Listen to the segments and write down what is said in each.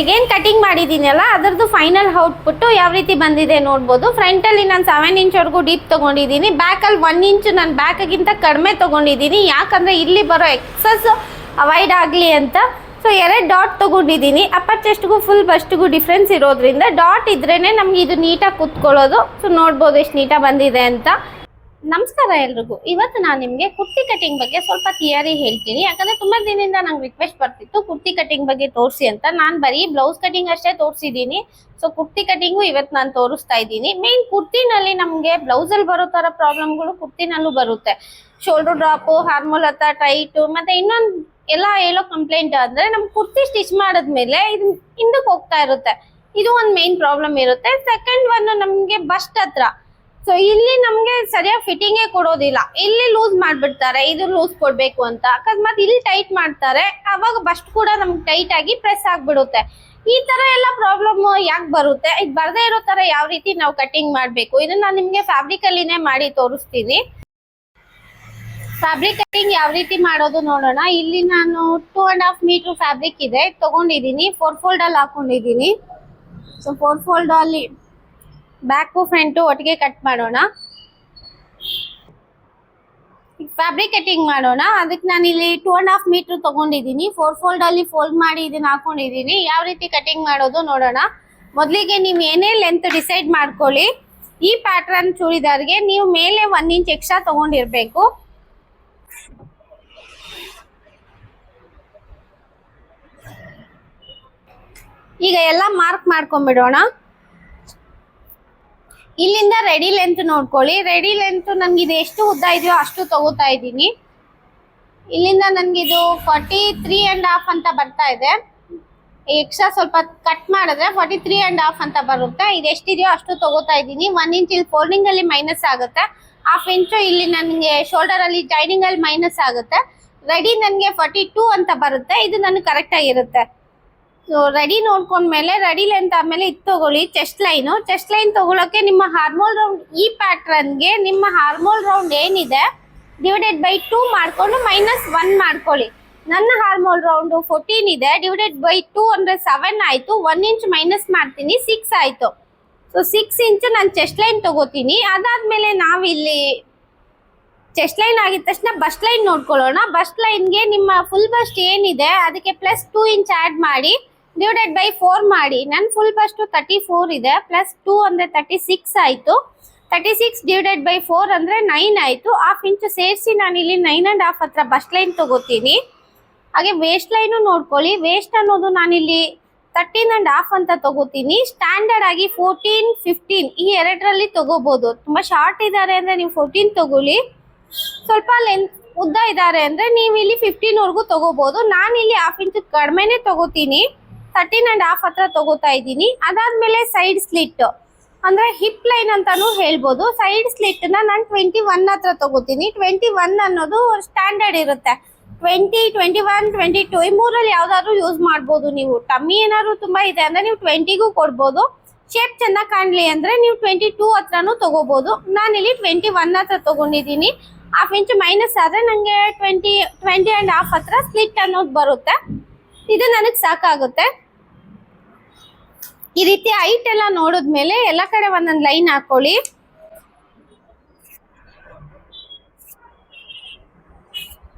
ಈಗೇನು ಕಟಿಂಗ್ ಮಾಡಿದ್ದೀನಲ್ಲ ಅದರದ್ದು final output ಯಾವ ರೀತಿ ಬಂದಿದೆ ನೋಡ್ಬೋದು. ಫ್ರಂಟಲ್ಲಿ ನಾನು 7 ಇಂಚ್ವರೆಗೂ ಡೀಪ್ ತೊಗೊಂಡಿದ್ದೀನಿ. ಬ್ಯಾಕಲ್ಲಿ 1 ಇಂಚ್ ನಾನು ಬ್ಯಾಕಿಗಿಂತ ಕಡಿಮೆ ತೊಗೊಂಡಿದ್ದೀನಿ, ಯಾಕಂದರೆ ಇಲ್ಲಿ ಬರೋ ಎಕ್ಸಸ್ ಅವಾಯ್ಡ್ ಆಗಲಿ ಅಂತ. ಸೊ 2 ಡಾಟ್ ತೊಗೊಂಡಿದ್ದೀನಿ. ಅಪ್ಪರ್ ಚೆಸ್ಟ್ಗೂ ಫುಲ್ ಬಸ್ಟ್ಗೂ ಡಿಫ್ರೆನ್ಸ್ ಇರೋದ್ರಿಂದ ಡಾಟ್ ಇದ್ರೇ ನಮಗೆ ಇದು ನೀಟಾಗಿ ಕೂತ್ಕೊಳ್ಳೋದು. ಸೊ ನೋಡ್ಬೋದು ಎಷ್ಟು ನೀಟಾಗಿ ಬಂದಿದೆ ಅಂತ. ನಮಸ್ಕಾರ ಎಲ್ರಿಗೂ. ಇವತ್ತು ನಾನು ನಿಮಗೆ ಕುರ್ತಿ ಕಟಿಂಗ್ ಬಗ್ಗೆ ಸ್ವಲ್ಪ ಥಿಯರಿ ಹೇಳ್ತೀನಿ. ಯಾಕಂದರೆ ತುಂಬ ದಿನದಿಂದ ನಂಗೆ ರಿಕ್ವೆಸ್ಟ್ ಬರ್ತಿತ್ತು ಕುರ್ತಿ ಕಟಿಂಗ್ ಬಗ್ಗೆ ತೋರಿಸಿ ಅಂತ. ನಾನು ಬರೀ ಬ್ಲೌಸ್ ಕಟಿಂಗ್ ಅಷ್ಟೇ ತೋರಿಸಿದ್ದೀನಿ. ಸೊ ಕುರ್ತಿ ಕಟಿಂಗು ಇವತ್ತು ನಾನು ತೋರಿಸ್ತಾ ಇದ್ದೀನಿ. ಮೇನ್ ಕುರ್ತಿನಲ್ಲಿ ನಮಗೆ ಬ್ಲೌಸಲ್ಲಿ ಬರೋ ಥರ ಪ್ರಾಬ್ಲಮ್ಗಳು ಕುರ್ತಿನಲ್ಲೂ ಬರುತ್ತೆ. ಶೋಲ್ಡರ್ ಡ್ರಾಪು, ಹಾರ್ಮೋಲ್ ಹತ್ತ ಟೈಟು, ಮತ್ತು ಇನ್ನೊಂದು ಎಲ್ಲ ಹೇಳೋ ಕಂಪ್ಲೇಂಟ್ ಅಂದರೆ ನಮ್ಮ ಕುರ್ತಿ ಸ್ಟಿಚ್ ಮಾಡಿದ್ಮೇಲೆ ಇದು ಹಿಂದಕ್ಕೆ ಹೋಗ್ತಾ ಇರುತ್ತೆ. ಇದು ಒಂದು ಮೇನ್ ಪ್ರಾಬ್ಲಮ್ ಇರುತ್ತೆ. ಸೆಕೆಂಡ್ ಒನ್ ನಮಗೆ ಬಸ್ಟ್ ಹತ್ರ. ಸೊ ಇಲ್ಲಿ ನಮಗೆ ಸರಿಯಾಗಿ ಫಿಟ್ಟಿಂಗೇ ಕೊಡೋದಿಲ್ಲ. ಇಲ್ಲಿ ಲೂಸ್ ಮಾಡಿಬಿಡ್ತಾರೆ, ಇದು ಲೂಸ್ ಕೊಡಬೇಕು ಅಂತ. ಅಕಸ್ಮಾತ್ ಇಲ್ಲಿ ಟೈಟ್ ಮಾಡ್ತಾರೆ, ಅವಾಗ ಬಸ್ಟ್ ಕೂಡ ನಮ್ಗೆ ಟೈಟ್ ಆಗಿ ಪ್ರೆಸ್ ಆಗಿಬಿಡುತ್ತೆ. ಈ ಥರ ಎಲ್ಲ ಪ್ರಾಬ್ಲಮ್ ಯಾಕೆ ಬರುತ್ತೆ? ಇದು ಬರದೇ ಇರೋ ಥರ ಯಾವ ರೀತಿ ನಾವು ಕಟಿಂಗ್ ಮಾಡಬೇಕು ಇದನ್ನು ನಾನು ನಿಮಗೆ ಫ್ಯಾಬ್ರಿಕಲ್ಲಿನೇ ಮಾಡಿ ತೋರಿಸ್ತೀನಿ. ಫ್ಯಾಬ್ರಿಕ್ ಕಟಿಂಗ್ ಯಾವ ರೀತಿ ಮಾಡೋದು ನೋಡೋಣ. ಇಲ್ಲಿ ನಾನು 2.5 ಮೀಟರ್ ಫ್ಯಾಬ್ರಿಕ್ ಇದೆ ತೊಗೊಂಡಿದ್ದೀನಿ. 4 ಫೋಲ್ಡಲ್ಲಿ ಹಾಕೊಂಡಿದ್ದೀನಿ. ಸೊ 4 ಫೋಲ್ಡಲ್ಲಿ ಬ್ಯಾಕು ಫ್ರಂಟು ಒಟ್ಟಿಗೆ ಕಟ್ ಮಾಡೋಣ. ಫ್ಯಾಬ್ರಿಕ್ ಕಟಿಂಗ್ ಮಾಡೋಣ. ಅದಕ್ಕೆ ನಾನು ಇಲ್ಲಿ 2.5 ಮೀಟರ್ ತೊಗೊಂಡಿದ್ದೀನಿ. 4 ಫೋಲ್ಡಲ್ಲಿ ಫೋಲ್ಡ್ ಮಾಡಿ ಇದನ್ನ ಹಾಕೊಂಡಿದ್ದೀನಿ. ಯಾವ ರೀತಿ ಕಟಿಂಗ್ ಮಾಡೋದು ನೋಡೋಣ. ಮೊದಲಿಗೆ ನೀವು ಏನೇ ಲೆಂತ್ ಡಿಸೈಡ್ ಮಾಡ್ಕೊಳ್ಳಿ. ಈ ಪ್ಯಾಟ್ರನ್ ಚೂಡಿದಾರ್ಗೆ ನೀವು ಮೇಲೆ 1 ಇಂಚ್ ಎಕ್ಸ್ಟ್ರಾ ತೊಗೊಂಡಿರ್ಬೇಕು. ಈಗ ಎಲ್ಲ ಮಾರ್ಕ್ ಮಾಡ್ಕೊಂಡ್ಬಿಡೋಣ. ಇಲ್ಲಿಂದ ರೆಡಿ ಲೆಂತ್ ನೋಡ್ಕೊಳ್ಳಿ. ರೆಡಿ ಲೆಂತ್ ನನಗಿದು ಎಷ್ಟು ಉದ್ದ ಇದೆಯೋ ಅಷ್ಟು ತಗೋತಾ ಇದ್ದೀನಿ. ಇಲ್ಲಿಂದ ನನಗಿದು 43.5 ಅಂತ ಬರ್ತಾ ಇದೆ. ಎಕ್ಸ್ಟ್ರಾ ಸ್ವಲ್ಪ ಕಟ್ ಮಾಡಿದ್ರೆ 43.5 ಅಂತ ಬರುತ್ತೆ. ಇದು ಎಷ್ಟಿದೆಯೋ ಅಷ್ಟು ತಗೋತಾ ಇದ್ದೀನಿ. 1 ಇಂಚ್ ಇಲ್ಲಿ ಫೋಲ್ಡಿಂಗಲ್ಲಿ ಮೈನಸ್ ಆಗುತ್ತೆ. 1/2 ಇಂಚು ಇಲ್ಲಿ ನನಗೆ ಶೋಲ್ಡರಲ್ಲಿ ಜಾಯ್ನಿಂಗಲ್ಲಿ ಮೈನಸ್ ಆಗುತ್ತೆ. ರೆಡಿ ನನಗೆ 42 ಅಂತ ಬರುತ್ತೆ. ಇದು ನನಗೆ ಕರೆಕ್ಟಾಗಿರುತ್ತೆ. ಸೊ ರೆಡಿ ನೋಡ್ಕೊಂಡ್ಮೇಲೆ ರೆಡಿ ಲೆಂತ್ ಆದಮೇಲೆ ಇದು ತೊಗೊಳ್ಳಿ. ಚೆಸ್ಟ್ ಲೈನ್ ತೊಗೊಳಕ್ಕೆ ನಿಮ್ಮ ಹಾರ್ಮೋಲ್ ರೌಂಡ್ ಈ ಪ್ಯಾಟ್ರನ್ಗೆ ನಿಮ್ಮ ಹಾರ್ಮೋಲ್ ರೌಂಡ್ ಏನಿದೆ /2 ಮಾಡಿಕೊಂಡು -1 ಮಾಡ್ಕೊಳ್ಳಿ. ನನ್ನ ಹಾರ್ಮೋಲ್ ರೌಂಡು 14 ಇದೆ. /2 ಅಂದರೆ 7 ಆಯಿತು. 1 ಇಂಚ್ ಮೈನಸ್ ಮಾಡ್ತೀನಿ, 6 ಆಯಿತು. ಸೊ 6 ಇಂಚು ನಾನು ಚೆಸ್ಟ್ ಲೈನ್ ತೊಗೋತೀನಿ. ಅದಾದಮೇಲೆ ನಾವಿಲ್ಲಿ ಚೆಸ್ಟ್ ಲೈನ್ ಆಗಿದ ತಕ್ಷಣ ಬಸ್ಟ್ ಲೈನ್ ನೋಡ್ಕೊಳ್ಳೋಣ. ಬಸ್ಟ್ ಲೈನ್ಗೆ ನಿಮ್ಮ ಫುಲ್ ಬಸ್ಟ್ ಏನಿದೆ ಅದಕ್ಕೆ +2 ಇಂಚ್ ಆ್ಯಡ್ ಮಾಡಿ /4 ಮಾಡಿ. ನನ್ನ ಫುಲ್ ಬಸ್ಟು 34 ಇದೆ. +2 ಅಂದರೆ 36 ಆಯಿತು. 36 /4 ಅಂದರೆ 9 ಆಯಿತು. 1/2 ಇಂಚು ಸೇರಿಸಿ ನಾನಿಲ್ಲಿ 9.5 ಹತ್ರ ಬಸ್ಟ್ ಲೈನ್ ತೊಗೋತೀನಿ. ಹಾಗೆ ವೇಸ್ಟ್ ಲೈನು ನೋಡ್ಕೊಳ್ಳಿ. ವೇಸ್ಟ್ ಅನ್ನೋದು ನಾನಿಲ್ಲಿ 13.5 ಅಂತ ತೊಗೋತೀನಿ. ಸ್ಟ್ಯಾಂಡರ್ಡ್ ಆಗಿ 14, 15 ಈ ಎರಡರಲ್ಲಿ ತೊಗೋಬೋದು. ತುಂಬ ಶಾರ್ಟ್ ಇದ್ದಾರೆ ಅಂದರೆ ನೀವು 14 ತೊಗೊಳ್ಳಿ. ಸ್ವಲ್ಪ ಲೆಂತ್ ಉದ್ದ ಇದ್ದಾರೆ ಅಂದರೆ ನೀವು ಇಲ್ಲಿ 15ವರೆಗೂ ತೊಗೋಬೋದು. ನಾನಿಲ್ಲಿ 1/2 ಇಂಚು ಕಡಿಮೆನೇ ತೊಗೋತೀನಿ. 13.5 ಹತ್ರ ತೊಗೋತಾ ಇದ್ದೀನಿ. ಅದಾದಮೇಲೆ ಸೈಡ್ ಸ್ಲಿಟ್ ಅಂದರೆ ಹಿಪ್ ಲೈನ್ ಅಂತಲೂ ಹೇಳ್ಬೋದು. ಸೈಡ್ ಸ್ಲಿಟ್ನ ನಾನು 21 ಹತ್ರ ತೊಗೋತೀನಿ. 21 ಅನ್ನೋದು ಸ್ಟ್ಯಾಂಡರ್ಡ್ ಇರುತ್ತೆ. 20, 21, 22 ಈ ಮೂರಲ್ಲಿ ಯಾವುದಾದ್ರೂ ಯೂಸ್ ಮಾಡ್ಬೋದು. ನೀವು ಟಮ್ಮಿ ಏನಾದ್ರು ತುಂಬ ಇದೆ ಅಂದರೆ ನೀವು 20ಗೂ ಕೊಡ್ಬೋದು. ಶೇಪ್ ಚೆನ್ನಾಗಿ ಕಾಣಲಿ ಅಂದರೆ ನೀವು 22 ಹತ್ರನೂ ತೊಗೋಬೋದು. ನಾನಿಲ್ಲಿ 21 ಹತ್ರ ತೊಗೊಂಡಿದ್ದೀನಿ. 1/2 ಇಂಚು ಮೈನಸ್ ಆದರೆ ನನಗೆ 20.5 ಹತ್ರ ಸ್ಲಿಟ್ ಅನ್ನೋದು ಬರುತ್ತೆ. ಇದು ನನಗೆ ಸಾಕಾಗುತ್ತೆ. ಈ ರೀತಿ ಹೈಟ್ ಎಲ್ಲ ನೋಡಿದ್ಮೇಲೆ ಎಲ್ಲ ಕಡೆ ಒಂದೊಂದು ಲೈನ್ ಹಾಕೊಳ್ಳಿ.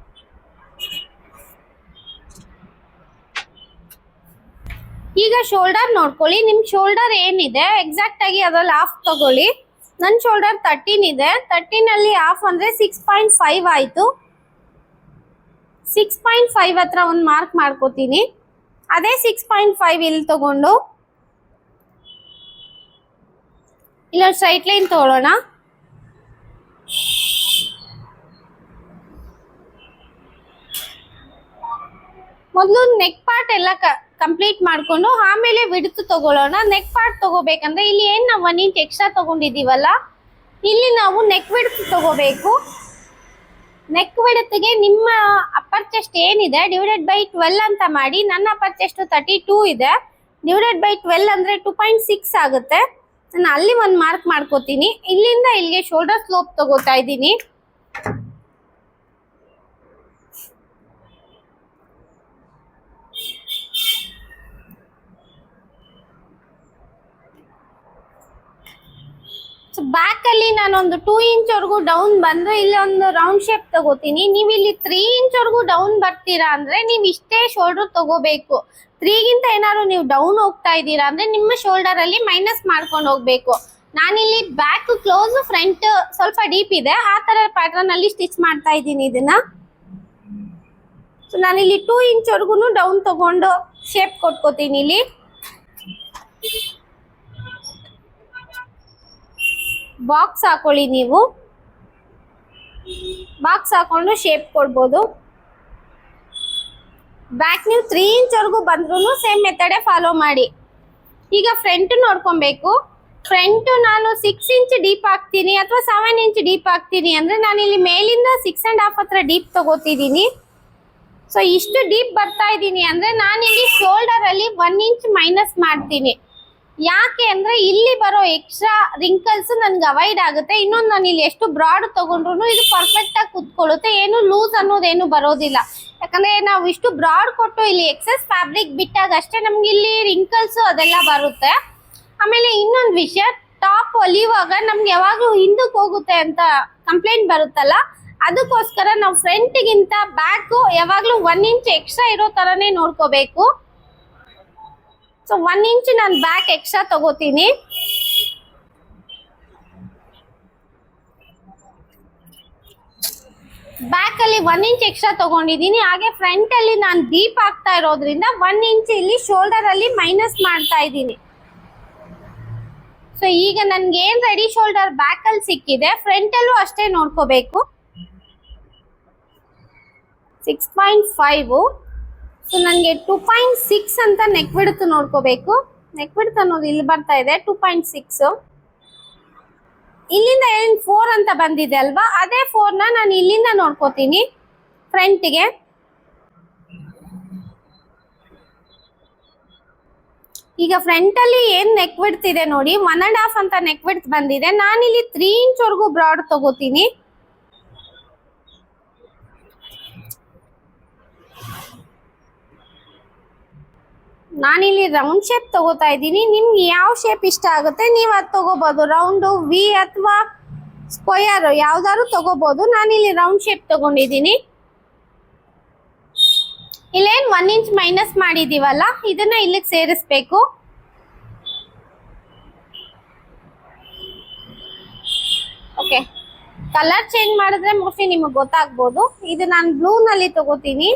ಈಗ ಶೋಲ್ಡರ್ ನೋಡ್ಕೊಳ್ಳಿ. ನಿಮ್ಮ ಶೋಲ್ಡರ್ ಏನಿದೆ ಎಕ್ಸಾಕ್ಟ್ ಆಗಿ ಅದರಲ್ಲಿ 1/2 ತಗೊಳ್ಳಿ. ನನ್ನ ಶೋಲ್ಡರ್ 13 ಇದೆ. 13ಅಲ್ಲಿ 1/2 ಅಂದರೆ 6.5 ಆಯಿತು. 6.5 ಹತ್ರ ಒಂದು ಮಾರ್ಕ್ ಮಾಡ್ಕೋತೀನಿ. ಅದೇ 6.5 ಇಲ್ಲಿ ತಗೊಂಡು ಇಲ್ಲೊಂದು ಸ್ಟ್ರೈಟ್ ಲೈನ್ ತೊಗೊಳ್ಳೋಣ. ಮೊದಲು ನೆಕ್ ಪಾರ್ಟ್ ಎಲ್ಲ ಕಂಪ್ಲೀಟ್ ಮಾಡಿಕೊಂಡು ಆಮೇಲೆ ವಿಡ್ತ್ ತಗೊಳ್ಳೋಣ. ನೆಕ್ ಪಾರ್ಟ್ ತಗೋಬೇಕಂದ್ರೆ ಇಲ್ಲಿ ಏನು ನಾವು 1 ಇಂಚ್ ಎಕ್ಸ್ಟ್ರಾ ತೊಗೊಂಡಿದ್ದೀವಲ್ಲ ಇಲ್ಲಿ ನಾವು ನೆಕ್ ವಿಡ್ತ್ ತಗೋಬೇಕು. ನೆಕ್ ವಿಡ್ತ್ಗೆ ನಿಮ್ಮ ಅಪ್ಪರ್ ಚೆಸ್ಟ್ ಏನಿದೆ /12 ಅಂತ ಮಾಡಿ. ನನ್ನ ಅಪ್ಪರ್ ಚೆಸ್ಟ್ 32 ಇದೆ. /12 ಅಂದರೆ 2.6 ಆಗುತ್ತೆ. ನಾನು ಅಲ್ಲಿ ಒಂದು ಮಾರ್ಕ್ ಮಾಡ್ಕೋತೀನಿ. ಇಲ್ಲಿಂದ ಇಲ್ಲಿಗೆ ಶೋಲ್ಡರ್ ಸ್ಲೋಪ್ ತಗೋತಾ ಇದ್ದೀನಿ. ಬ್ಯಾಕ್ ಅಲ್ಲಿ ನಾನೊಂದು 2 ಇಂಚ್ ವರೆಗೂ ಡೌನ್ ಬಂದ್ರೆ ಇಲ್ಲಿ ಒಂದು ರೌಂಡ್ ಶೇಪ್ ತಗೋತೀನಿ. ನೀವು ಇಲ್ಲಿ 3 ಇಂಚ್ ವರೆಗೂ ಡೌನ್ ಬರ್ತೀರಾ ಅಂದ್ರೆ ನೀವು ಇಷ್ಟೇ ಶೋಲ್ಡರ್ ತಗೋಬೇಕು. 3 ಗಿಂತ ಏನಾದ್ರು ನೀವು ಡೌನ್ ಹೋಗ್ತಾ ಇದ್ದೀರಾ ಅಂದ್ರೆ ನಿಮ್ಮ ಶೋಲ್ಡರ್ ಅಲ್ಲಿ ಮೈನಸ್ ಮಾಡ್ಕೊಂಡು ಹೋಗ್ಬೇಕು. ನಾನಿಲ್ಲಿ ಬ್ಯಾಕ್ ಕ್ಲೋಸ್, ಫ್ರಂಟ್ ಸ್ವಲ್ಪ ಡೀಪ್ ಇದೆ, ಆ ತರ ಪ್ಯಾಟರ್ನ್ ಅಲ್ಲಿ ಸ್ಟಿಚ್ ಮಾಡ್ತಾ ಇದ್ದೀನಿ ಇದನ್ನ. ಸೊ ನಾನಿಲ್ಲಿ 2 ಇಂಚ್ ವರೆಗೂ ಡೌನ್ ತಗೊಂಡು ಶೇಪ್ ಕೊಟ್ಕೋತೀನಿ. ಇಲ್ಲಿ ಬಾಕ್ಸ್ ಹಾಕೊಳ್ಳಿ. ನೀವು ಬಾಕ್ಸ್ ಹಾಕೊಂಡು ಶೇಪ್ ಕೊಡ್ಬೋದು. ಬ್ಯಾಕ್ ನೀವು 3 ಇಂಚ್ ವರೆಗೂ ಬಂದ್ರೂ ಸೇಮ್ ಮೆಥಡೇ ಫಾಲೋ ಮಾಡಿ. ಈಗ ಫ್ರಂಟ್ ನೋಡ್ಕೊಬೇಕು. ಫ್ರಂಟ್ ನಾನು 6 ಇಂಚ್ ಡೀಪ್ ಹಾಕ್ತೀನಿ ಅಥವಾ 7 ಇಂಚ್ ಡೀಪ್ ಹಾಕ್ತೀನಿ ಅಂದ್ರೆ ನಾನು ಇಲ್ಲಿ ಮೇಲಿಂದ 6.5 ಹತ್ರ ಡೀಪ್ ತಗೋತಿದ್ದೀನಿ. ಸೊ ಇಷ್ಟು ಡೀಪ್ ಬರ್ತಾ ಇದ್ದೀನಿ ಅಂದ್ರೆ ನಾನಿಲ್ಲಿ ಶೋಲ್ಡರ್ ಅಲ್ಲಿ 1 ಇಂಚ್ ಮೈನಸ್ ಮಾಡ್ತೀನಿ. ಯಾಕೆ ಅಂದ್ರೆ ಇಲ್ಲಿ ಬರೋ ಎಕ್ಸ್ಟ್ರಾ ರಿಂಕಲ್ಸ್ ನನ್ಗೆ ಅವಾಯ್ಡ್ ಆಗುತ್ತೆ. ಇನ್ನೊಂದು ನಾನು ಇಲ್ಲಿ ಎಷ್ಟು ಬ್ರಾಡ್ ತಗೊಂಡ್ರು ಇದು ಪರ್ಫೆಕ್ಟ್ ಆಗಿ ಕುತ್ಕೊಳ್ಳುತ್ತೆ, ಏನು ಲೂಸ್ ಅನ್ನೋದೇನು ಬರೋದಿಲ್ಲ. ಯಾಕಂದ್ರೆ ನಾವು ಇಷ್ಟು ಬ್ರಾಡ್ ಕೊಟ್ಟು ಇಲ್ಲಿ ಎಕ್ಸೆಸ್ ಫ್ಯಾಬ್ರಿಕ್ ಬಿಟ್ಟಾಗ ಅಷ್ಟೇ ನಮ್ಗೆ ಇಲ್ಲಿ ರಿಂಕಲ್ಸ್ ಅದೆಲ್ಲ ಬರುತ್ತೆ. ಆಮೇಲೆ ಇನ್ನೊಂದು ವಿಷಯ, ಟಾಪ್ ಹೊಲಿಯುವಾಗ ನಮ್ಗೆ ಯಾವಾಗ್ಲೂ ಹಿಂದಕ್ಕೆ ಹೋಗುತ್ತೆ ಅಂತ ಕಂಪ್ಲೇಂಟ್ ಬರುತ್ತಲ್ಲ, ಅದಕ್ಕೋಸ್ಕರ ನಾವು ಫ್ರಂಟ್ ಗಿಂತ ಬ್ಯಾಕ್ ಯಾವಾಗ್ಲೂ 1 ಇಂಚ್ ಎಕ್ಸ್ಟ್ರಾ ಇರೋ ತರನೇ ನೋಡ್ಕೋಬೇಕು. ಸೊ 1 ಇಂಚ್ ನಾನು ಬ್ಯಾಕ್ ಎಕ್ಸ್ಟ್ರಾ ತಗೋತೀನಿ. ಬ್ಯಾಕ್ ಅಲ್ಲಿ 1 ಇಂಚ್ ಎಕ್ಸ್ಟ್ರಾ ತಗೊಂಡಿದ್ದೀನಿ. ಹಾಗೆ ಫ್ರಂಟ್ ಅಲ್ಲಿ ನಾನು ಡೀಪ್ ಆಗ್ತಾ ಇರೋದ್ರಿಂದ 1 ಇಂಚ್ ಇಲ್ಲಿ ಶೋಲ್ಡರ್ ಅಲ್ಲಿ ಮೈನಸ್ ಮಾಡ್ತಾ ಇದ್ದೀನಿ. ಸೊ ಈಗ ನನ್ಗೆ ಏನ್ ರೆಡಿ ಶೋಲ್ಡರ್ ಬ್ಯಾಕ್ ಅಲ್ಲಿ ಸಿಕ್ಕಿದೆ, ಫ್ರಂಟ್ ಅಲ್ಲೂ ಅಷ್ಟೇ ನೋಡ್ಕೋಬೇಕು. 6.5. ಸೊ ನನಗೆ 2.6 ಅಂತ ನೆಕ್ ಬಿಡ್ತು ನೋಡ್ಕೋಬೇಕು. ನೆಕ್ ಬಿಡ್ತು ಅನ್ನೋದು ಇಲ್ಲಿ ಬರ್ತಾ ಇದೆ 2.6. ಇಲ್ಲಿಂದ ಏನ್ 4 ಅಂತ ಬಂದಿದೆ ಅಲ್ವಾ, ಅದೇ 4ನ ನಾನು ಇಲ್ಲಿಂದ ನೋಡ್ಕೋತೀನಿ ಫ್ರಂಟ್ಗೆ. ಈಗ ಫ್ರಂಟ್ ಅಲ್ಲಿ ಏನ್ ನೆಕ್ ಬಿಡ್ತ್ ಇದೆ ನೋಡಿ, 1.5 ಅಂತ ನೆಕ್ ಬಿಡ್ತ್ ಬಂದಿದೆ. ನಾನಿಲ್ಲಿ 3 ಇಂಚ್ ವರೆಗೂ ಬ್ರಾಡ್ ತಗೋತೀನಿ. ನಾನಿಲ್ಲಿ ರೌಂಡ್ ಶೇಪ್ ತಗೋತಾ ಇದ್ದೀನಿ. ನಿಮ್ಗೆ ಯಾವ ಶೇಪ್ ಇಷ್ಟ ಆಗುತ್ತೆ ನೀವು ಅದು ತಗೋಬಹುದು. ರೌಂಡು, ವಿ ಅಥವಾ ಸ್ಕ್ವಯರ್ ಯಾವ್ದಾದ್ರು ತಗೋಬಹುದು. ನಾನಿಲ್ಲಿ ರೌಂಡ್ ಶೇಪ್ ತಗೊಂಡಿದ್ದೀನಿ. ಇಲ್ಲೇನ್ 1 ಇಂಚ್ ಮೈನಸ್ ಮಾಡಿದೀವಲ್ಲ, ಇದನ್ನ ಇಲ್ಲಿಗೆ ಸೇರಿಸ್ಬೇಕು. ಓಕೆ, ಕಲರ್ ಚೇಂಜ್ ಮಾಡಿದ್ರೆ ಮೋಸ್ಟ್ಲಿ ನಿಮಗೆ ಗೊತ್ತಾಗ್ಬೋದು. ಇದು ನಾನು ಬ್ಲೂ ನಲ್ಲಿ ತಗೋತೀನಿ.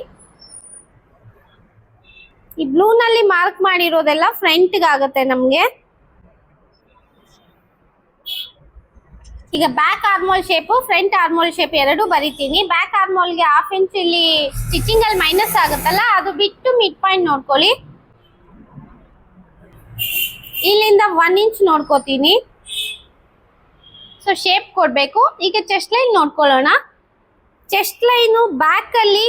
ಈ ಬ್ಲೂ ನಲ್ಲಿ ಮಾರ್ಕ್ ಮಾಡಿರೋದೆಲ್ಲ ಫ್ರಂಟ್ ಆಗುತ್ತೆ ನಮ್ಗೆ. ಈಗ back armhole shape, front armhole shape ಎರಡು ಬರಿತೀನಿ. ಬ್ಯಾಕ್ ಆರ್ಮೋಲ್ಗೆ 1/2 ಇಂಚ್ ಇಲ್ಲಿ ಸ್ಟಿಚಿಂಗ್ ಅಲ್ಲಿ ಮೈನಸ್ ಆಗುತ್ತಲ್ಲ, ಅದು ಬಿಟ್ಟು ಮಿಡ್ ಪಾಯಿಂಟ್ ನೋಡ್ಕೊಳ್ಳಿ. ಇಲ್ಲಿಂದ 1 ಇಂಚ್ ನೋಡ್ಕೋತೀನಿ. ಸೊ ಶೇಪ್ ಕೊಡ್ಬೇಕು. ಈಗ ಚೆಸ್ಟ್ ಲೈನ್ ನೋಡ್ಕೊಳ್ಳೋಣ. ಚೆಸ್ಟ್ ಲೈನು ಬ್ಯಾಕ್ ಅಲ್ಲಿ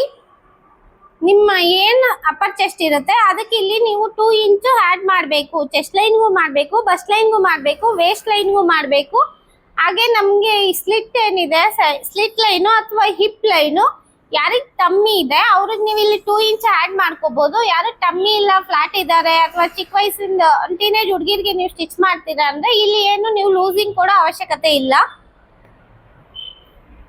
ನಿಮ್ಮ ಏನ್ ಅಪ್ಪರ್ ಚೆಸ್ಟ್ ಇರುತ್ತೆ ಅದಕ್ಕೆ ಇಲ್ಲಿ ನೀವು 2 ಇಂಚ್ ಆಡ್ ಮಾಡಬೇಕು. ಚೆಸ್ಟ್ ಲೈನ್ಗೂ ಮಾಡಬೇಕು, ಬಸ್ಟ್ ಲೈನ್ಗೂ ಮಾಡಬೇಕು, ವೇಸ್ಟ್ ಲೈನ್ಗೂ ಮಾಡಬೇಕು. ಹಾಗೆ ನಮ್ಗೆ ಈ ಸ್ಲಿಟ್ ಏನಿದೆ, ಸ್ಲಿಟ್ ಲೈನು ಅಥವಾ ಹಿಪ್ ಲೈನು, ಯಾರಿಗೆ ಟಮ್ಮಿ ಇದೆ ಅವ್ರಿಗೆ ನೀವು ಇಲ್ಲಿ 2 ಇಂಚ್ ಆಡ್ ಮಾಡ್ಕೋಬಹುದು. ಯಾರು ಟಮ್ಮಿ ಇಲ್ಲ, ಫ್ಲಾಟ್ ಇದ್ದಾರೆ ಅಥವಾ ಚಿಕ್ಕ ವಯಸ್ಸಿಂದ ಟೀನೇಜ್ ಹುಡುಗಿರಿಗೆ ನೀವು ಸ್ಟಿಚ್ ಮಾಡ್ತೀರಾ ಅಂದ್ರೆ ಇಲ್ಲಿ ಏನು ನೀವು ಲೂಸಿಂಗ್ ಕೊಡೋ ಅವಶ್ಯಕತೆ ಇಲ್ಲ.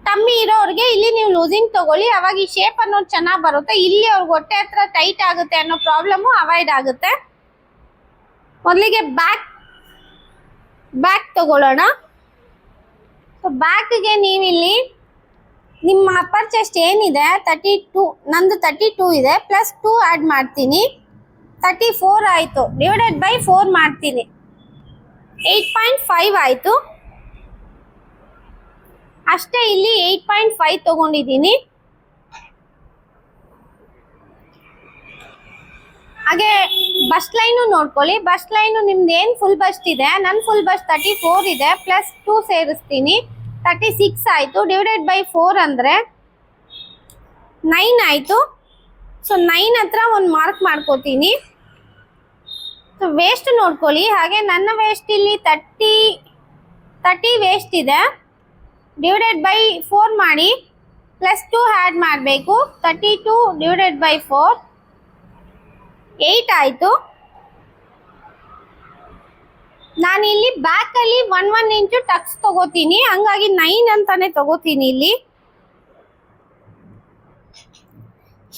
ಟಮ್ಮಿ ಇರೋರಿಗೆ ಇಲ್ಲಿ ನೀವು ಲೂಸಿಂಗ್ ತಗೊಳ್ಳಿ, ಅವಾಗ ಈ ಶೇಪ್ ಅನ್ನೋದು ಚೆನ್ನಾಗಿ ಬರುತ್ತೆ. ಇಲ್ಲಿ ಅವ್ರಿಗೆ ಹೊಟ್ಟೆ ಹತ್ರ ಟೈಟ್ ಆಗುತ್ತೆ ಅನ್ನೋ ಪ್ರಾಬ್ಲಮ್ ಅವಾಯ್ಡ್ ಆಗುತ್ತೆ. ಮೊದಲಿಗೆ ಬ್ಯಾಕ್ ತಗೊಳ್ಳೋಣ. ಸೊ ಬ್ಯಾಕ್ಗೆ ನೀವಿಲ್ಲಿ ನಿಮ್ಮ ಅಪ್ಪರ್ ಚೆಸ್ಟ್ ಏನಿದೆ 32, ನಂದು 32 ಇದೆ, ಪ್ಲಸ್ 2 ಆಡ್ ಮಾಡ್ತೀನಿ. 34 ಆಯ್ತು. ಡಿವೈಡೆಡ್ ಬೈ 4 ಮಾಡ್ತೀನಿ, 8.5 ಆಯ್ತು. ಅಷ್ಟೇ, ಇಲ್ಲಿ 8.5 ತಗೊಂಡಿದ್ದೀನಿ. ಹಾಗೆ ಬಸ್ಟ್ ಲೈನು ನೋಡ್ಕೊಳ್ಳಿ. ಬಸ್ಟ್ ಲೈನು ನಿಮ್ದು ಏನು ಫುಲ್ ಬಸ್ಟ್ ಇದೆ, ನನ್ನ ಫುಲ್ ಬಸ್ಟ್ 34 ಇದೆ, ಪ್ಲಸ್ 2 ಸೇರಿಸ್ತೀನಿ, 36 ಆಯಿತು. ಡಿವೈಡೆಡ್ ಬೈ 4 ಅಂದರೆ 9 ಆಯಿತು. ಸೊ 9 ಹತ್ರ ಒಂದು ಮಾರ್ಕ್ ಮಾಡ್ಕೋತೀನಿ. ಸೊ ವೇಸ್ಟ್ ನೋಡ್ಕೊಳ್ಳಿ. ಹಾಗೆ ನನ್ನ ವೇಸ್ಟ್ ಇಲ್ಲಿ 30 ವೇಸ್ಟ್ ಇದೆ. ಡಿವೈಡೆಡ್ ಬೈ 4 ಮಾಡಿ, ಪ್ಲಸ್ 2 ಆ್ಯಡ್ ಮಾಡಬೇಕು. 32 ಡಿವೈಡೆಡ್ ಬೈ 4 8 ಆಯಿತು. ನಾನು ಇಲ್ಲಿ ಬ್ಯಾಕ್ ಅಲ್ಲಿ 1 ಇಂಚು ಟಕ್ಸ್ ತಗೋತೀನಿ, ಹಂಗಾಗಿ 9 ಅಂತಾನೆ ತಗೋತೀನಿ. ಇಲ್ಲಿ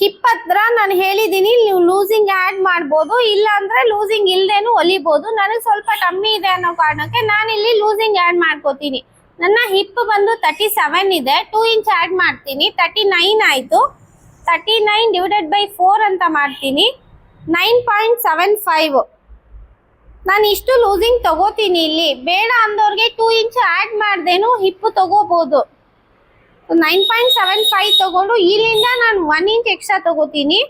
ಹಿಪ್ ಹತ್ರ ನಾನು ಹೇಳಿದೀನಿ ನೀವು ಲೂಸಿಂಗ್ ಆಡ್ ಮಾಡ್ಬೋದು, ಇಲ್ಲ ಅಂದ್ರೆ ಲೂಸಿಂಗ್ ಇಲ್ದೇನು ಹೊಲಿಬಹುದು. ನನಗೆ ಸ್ವಲ್ಪ ಕಮ್ಮಿ ಇದೆ ಅನ್ನೋ ಕಾರಣಕ್ಕೆ ನಾನು ಇಲ್ಲಿ ಲೂಸಿಂಗ್ ಆಡ್ ಮಾಡ್ಕೋತೀನಿ. ನನ್ನ ಹಿಪ್ ಬಂದು 37 ಇದೆ, 2 ಇಂಚ್ ಆಡ್ ಮಾಡ್ತೀನಿ, 39 ಆಯ್ತು. 39 ಡಿವೈಡೆಡ್ ಬೈ 4 ಅಂತ ಮಾಡ್ತೀನಿ, 9.75. ನಾನು ಇಷ್ಟು ಲೂಸಿಂಗ್ ತಗೋತೀನಿ. ಇಲ್ಲಿ ಬೇಡ ಅಂದವ್ರಿಗೆ 2 ಇಂಚ್ ಆಡ್ ಮಾಡ್ದೇನು ಹಿಪ್ ತಗೋಬಹುದು. 9.75 ತಗೊಂಡು ಇಲ್ಲಿಂದ ನಾನು 1 ಇಂಚ್ ಎಕ್ಸ್ಟ್ರಾ ತಗೋತೀನಿ.